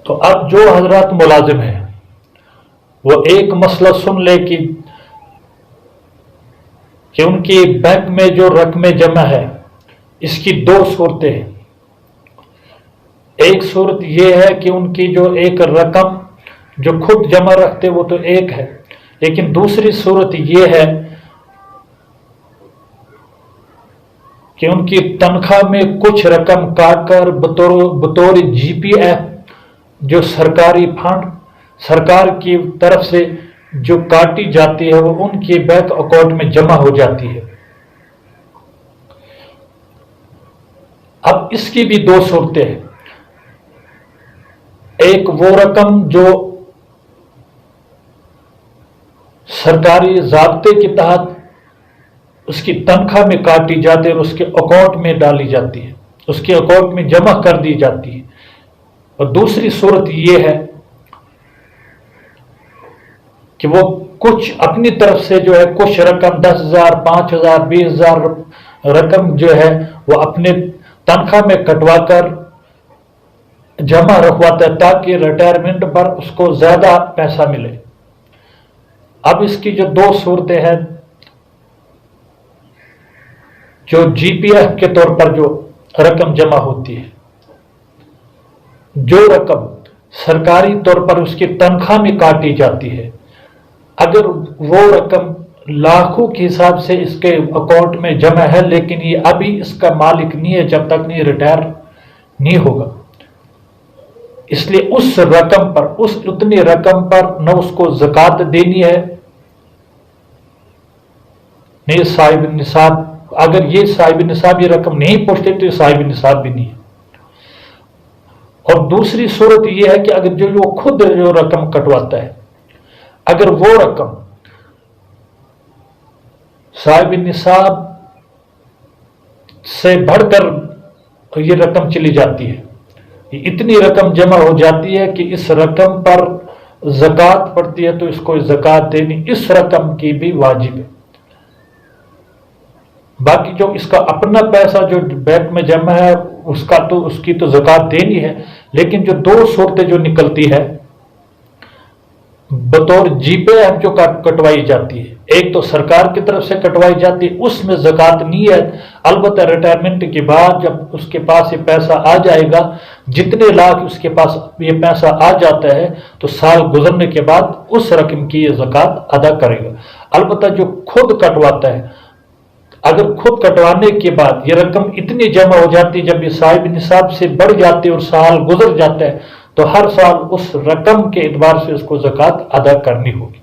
تو اب جو حضرات ملازم ہیں وہ ایک مسئلہ سن لے کہ ان کی بینک میں جو رقم جمع ہے اس کی دو صورتیں ہیں۔ ایک صورت یہ ہے کہ ان کی جو ایک رقم جو خود جمع رکھتے وہ تو ایک ہے، لیکن دوسری صورت یہ ہے کہ ان کی تنخواہ میں کچھ رقم کاٹ کر بطور جی پی ایف جو سرکاری فنڈ سرکار کی طرف سے جو کاٹی جاتی ہے وہ ان کے بینک اکاؤنٹ میں جمع ہو جاتی ہے۔ اب اس کی بھی دو صورتیں ہیں۔ ایک وہ رقم جو سرکاری ضابطے کے تحت اس کی تنخواہ میں کاٹی جاتی ہے اور اس کے اکاؤنٹ میں ڈالی جاتی ہے، اس کے اکاؤنٹ میں جمع کر دی جاتی ہے۔ اور دوسری صورت یہ ہے کہ وہ کچھ اپنی طرف سے جو ہے کچھ رقم 10,000 5,000 20,000 رقم جو ہے وہ اپنے تنخواہ میں کٹوا کر جمع رکھواتا ہے تاکہ ریٹائرمنٹ پر اس کو زیادہ پیسہ ملے۔ اب اس کی جو دو صورتیں ہیں، جو جی پی ایف کے طور پر جو رقم جمع ہوتی ہے، جو رقم سرکاری طور پر اس کی تنخواہ میں کاٹی جاتی ہے، اگر وہ رقم لاکھوں کے حساب سے اس کے اکاؤنٹ میں جمع ہے لیکن یہ ابھی اس کا مالک نہیں ہے جب تک نہیں ریٹائر نہیں ہوگا، اس لیے اس رقم پر اتنی رقم پر نہ اس کو زکوٰۃ دینی ہے نہیں صاحب نصاب، اگر یہ صاحب نصاب یہ رقم نہیں پہنچتے تو یہ صاحب نصاب بھی نہیں ہے۔ اور دوسری صورت یہ ہے کہ اگر جو خود جو رقم کٹواتا ہے اگر وہ رقم صاحب نصاب سے بڑھ کر یہ رقم چلی جاتی ہے، اتنی رقم جمع ہو جاتی ہے کہ اس رقم پر زکوٰۃ پڑتی ہے تو اس کو زکوٰۃ دینی اس رقم کی بھی واجب ہے۔ باقی جو اس کا اپنا پیسہ جو بینک میں جمع ہے اس کی تو زکوٰۃ دینی ہے، لیکن جو دو صورتیں جو نکلتی ہے بطور جی پے ایف جو کٹوائی جاتی ہے، ایک تو سرکار کی طرف سے کٹوائی جاتی ہے، اس میں زکوٰۃ نہیں ہے، البتہ ریٹائرمنٹ کے بعد جب اس کے پاس یہ پیسہ آ جائے گا، جتنے لاکھ اس کے پاس یہ پیسہ آ جاتا ہے تو سال گزرنے کے بعد اس رقم کی یہ زکوٰۃ ادا کرے گا۔ البتہ جو خود کٹواتا ہے، اگر خود کٹوانے کے بعد یہ رقم اتنی جمع ہو جاتی ہے جب یہ صاحب نصاب سے بڑھ جاتی ہے اور سال گزر جاتا ہے تو ہر سال اس رقم کے اعتبار سے اس کو زکوٰۃ ادا کرنی ہوگی۔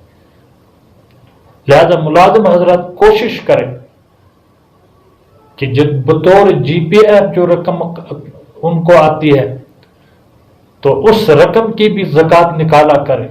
لہذا ملازم حضرات کوشش کریں کہ بطور جی پی ایف جو رقم ان کو آتی ہے تو اس رقم کی بھی زکوٰۃ نکالا کریں۔